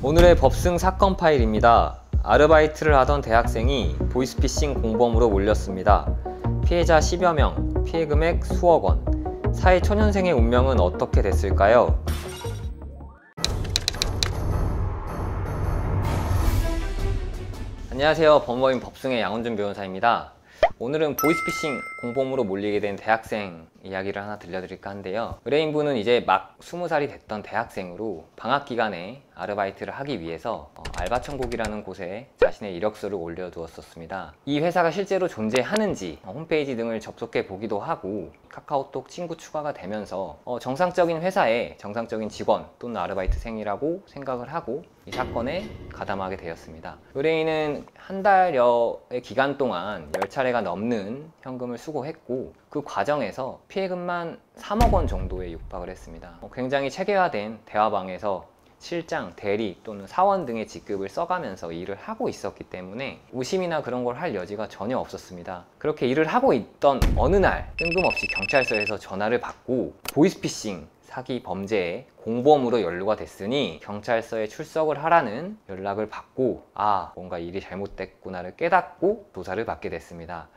오늘의 법승 사건 파일입니다. 아르바이트를 하던 대학생이 보이스피싱 공범으로 몰렸습니다. 피해자 10여 명, 피해 금액 수억 원. 사회 초년생의 운명은 어떻게 됐을까요? 안녕하세요. 법무법인 법승의 양원준 변호사입니다. 오늘은 보이스피싱 공범으로 몰리게 된 대학생 이야기를 하나 들려드릴까 하는데요. 의뢰인분은 이제 막 20살이 됐던 대학생으로 방학 기간에 아르바이트를 하기 위해서 알바천국이라는 곳에 자신의 이력서를 올려두었었습니다. 이 회사가 실제로 존재하는지 홈페이지 등을 접속해 보기도 하고 카카오톡 친구 추가가 되면서 정상적인 회사의 정상적인 직원 또는 아르바이트생이라고 생각을 하고 이 사건에 가담하게 되었습니다. 의뢰인은 한 달여의 기간 동안 10차례가 넘는 현금을 수고했고 그 과정에서 피해금만 3억 원 정도에 육박을 했습니다. 굉장히 체계화된 대화방에서 실장, 대리 또는 사원 등의 직급을 써가면서 일을 하고 있었기 때문에 의심이나 그런 걸 할 여지가 전혀 없었습니다. 그렇게 일을 하고 있던 어느 날 뜬금없이 경찰서에서 전화를 받고 보이스피싱 사기 범죄의 공범으로 연루가 됐으니 경찰서에 출석을 하라는 연락을 받고 뭔가 일이 잘못됐구나를 깨닫고 조사를 받게 됐습니다.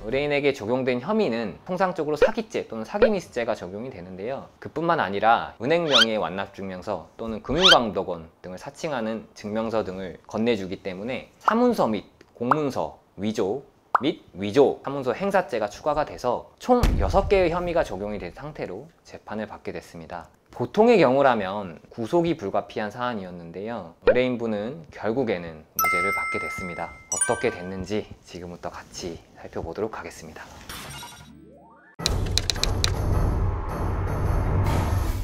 의뢰인에게 적용된 혐의는 통상적으로 사기죄 또는 사기미스죄가 적용이 되는데요. 그뿐만 아니라 은행 명의의 완납증명서 또는 금융감독원 등을 사칭하는 증명서 등을 건네주기 때문에 사문서 및 공문서 위조 및 위조 사문서 행사죄가 추가가 돼서 총 6개의 혐의가 적용이 된 상태로 재판을 받게 됐습니다. 보통의 경우라면 구속이 불가피한 사안이었는데요. 의뢰인분은 결국에는 무죄를 받게 됐습니다. 어떻게 됐는지 지금부터 같이 살펴보도록 하겠습니다.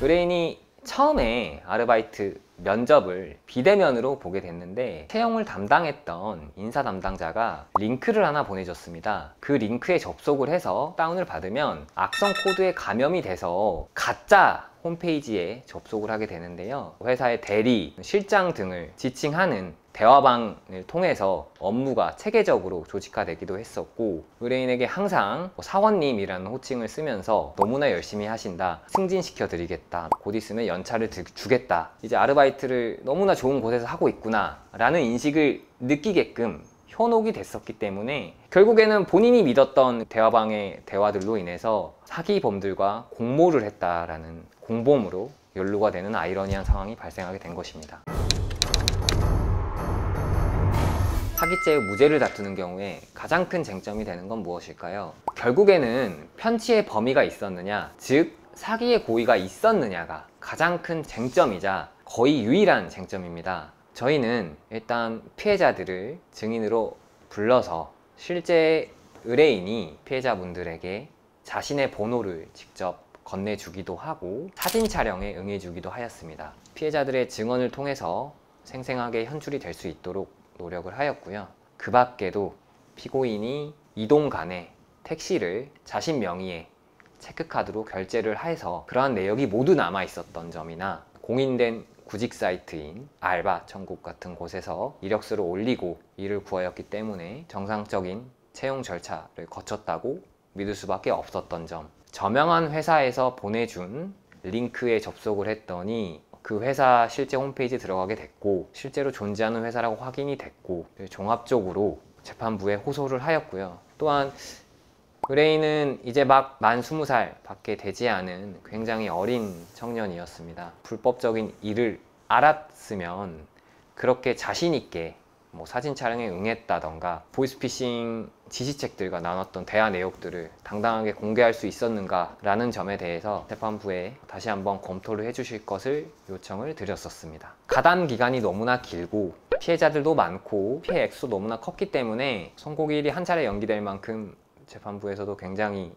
의뢰인이 처음에 아르바이트 면접을 비대면으로 보게 됐는데 채용을 담당했던 인사 담당자가 링크를 하나 보내줬습니다. 그 링크에 접속을 해서 다운을 받으면 악성 코드에 감염이 돼서 가짜 홈페이지에 접속을 하게 되는데요. 회사의 대리, 실장 등을 지칭하는 대화방을 통해서 업무가 체계적으로 조직화되기도 했었고 의뢰인에게 항상 사원님이라는 호칭을 쓰면서 너무나 열심히 하신다, 승진시켜 드리겠다, 곧 있으면 연차를 주겠다, 이제 아르바이트를 너무나 좋은 곳에서 하고 있구나 라는 인식을 느끼게끔 현혹이 됐었기 때문에 결국에는 본인이 믿었던 대화방의 대화들로 인해서 사기범들과 공모를 했다라는 공범으로 연루가 되는 아이러니한 상황이 발생하게 된 것입니다. 사기죄의 무죄를 다투는 경우에 가장 큰 쟁점이 되는 건 무엇일까요? 결국에는 편취의 범위가 있었느냐, 즉 사기의 고의가 있었느냐가 가장 큰 쟁점이자 거의 유일한 쟁점입니다. 저희는 일단 피해자들을 증인으로 불러서 실제 의뢰인이 피해자분들에게 자신의 번호를 직접 건네주기도 하고 사진 촬영에 응해주기도 하였습니다. 피해자들의 증언을 통해서 생생하게 현출이 될 수 있도록 노력을 하였고요. 그 밖에도 피고인이 이동 간에 택시를 자신 명의의 체크카드로 결제를 해서 그러한 내역이 모두 남아 있었던 점이나 공인된 구직 사이트인 알바천국 같은 곳에서 이력서를 올리고 일을 구하였기 때문에 정상적인 채용 절차를 거쳤다고 믿을 수밖에 없었던 점, 저명한 회사에서 보내준 링크에 접속을 했더니 그 회사 실제 홈페이지에 들어가게 됐고 실제로 존재하는 회사라고 확인이 됐고 종합적으로 재판부에 호소를 하였고요. 또한 의뢰인은 이제 막 만 20살 밖에 되지 않은 굉장히 어린 청년이었습니다. 불법적인 일을 알았으면 그렇게 자신 있게 사진 촬영에 응했다던가 보이스피싱 지시책들과 나눴던 대화 내역들을 당당하게 공개할 수 있었는가 라는 점에 대해서 재판부에 다시 한번 검토를 해주실 것을 요청을 드렸었습니다. 가담 기간이 너무나 길고 피해자들도 많고 피해 액수도 너무나 컸기 때문에 선고일이 한 차례 연기될 만큼 재판부에서도 굉장히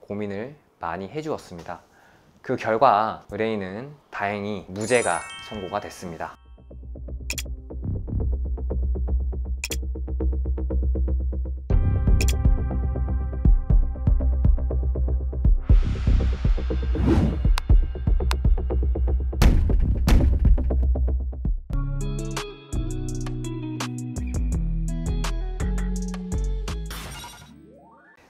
고민을 많이 해주었습니다. 그 결과 의뢰인은 다행히 무죄가 선고가 됐습니다.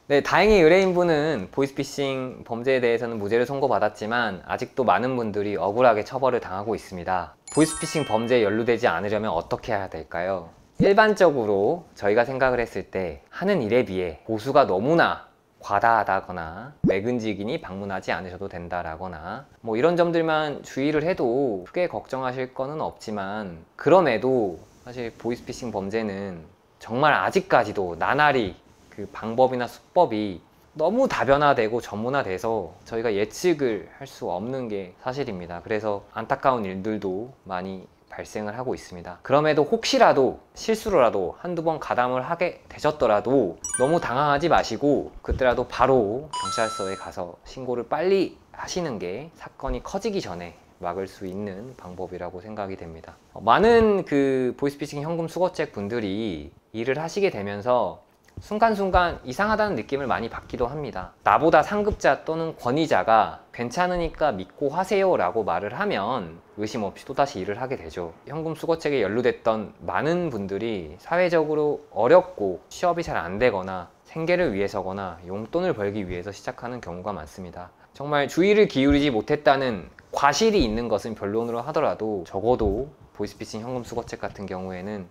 네, 다행히 의뢰인분은 보이스피싱 범죄에 대해서는 무죄를 선고받았지만 아직도 많은 분들이 억울하게 처벌을 당하고 있습니다. 보이스피싱 범죄에 연루되지 않으려면 어떻게 해야 될까요? 일반적으로 저희가 생각을 했을 때 하는 일에 비해 보수가 너무나 과다하다거나 외근직인이 방문하지 않으셔도 된다라거나 뭐 이런 점들만 주의를 해도 크게 걱정하실 거는 없지만, 그럼에도 사실 보이스피싱 범죄는 정말 아직까지도 나날이 그 방법이나 수법이 너무 다변화되고 전문화돼서 저희가 예측을 할 수 없는 게 사실입니다. 그래서 안타까운 일들도 많이 발생을 하고 있습니다. 그럼에도 혹시라도 실수로라도 한두 번 가담을 하게 되셨더라도 너무 당황하지 마시고 그때라도 바로 경찰서에 가서 신고를 빨리 하시는 게 사건이 커지기 전에 막을 수 있는 방법이라고 생각이 됩니다. 많은 그 보이스피싱 현금 수거책 분들이 일을 하시게 되면서 순간순간 이상하다는 느낌을 많이 받기도 합니다. 나보다 상급자 또는 권위자가 괜찮으니까 믿고 하세요 라고 말을 하면 의심 없이 또다시 일을 하게 되죠. 현금 수거책에 연루됐던 많은 분들이 사회적으로 어렵고 취업이 잘 안 되거나 생계를 위해서거나 용돈을 벌기 위해서 시작하는 경우가 많습니다. 정말 주의를 기울이지 못했다는 과실이 있는 것은 변론으로 하더라도 적어도 보이스피싱 현금 수거책 같은 경우에는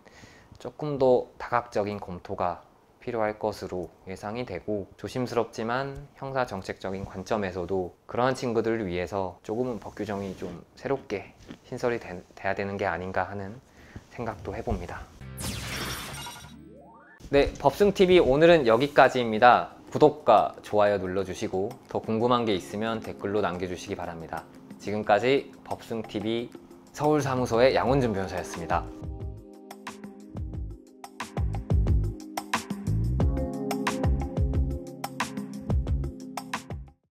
조금 더 다각적인 검토가 필요할 것으로 예상이 되고, 조심스럽지만 형사 정책적인 관점에서도 그러한 친구들을 위해서 조금은 법 규정이 좀 새롭게 신설이 돼야 되는 게 아닌가 하는 생각도 해봅니다. 네, 법승TV 오늘은 여기까지입니다. 구독과 좋아요 눌러주시고 더 궁금한 게 있으면 댓글로 남겨주시기 바랍니다. 지금까지 법승TV 서울사무소의 양원준 변호사였습니다.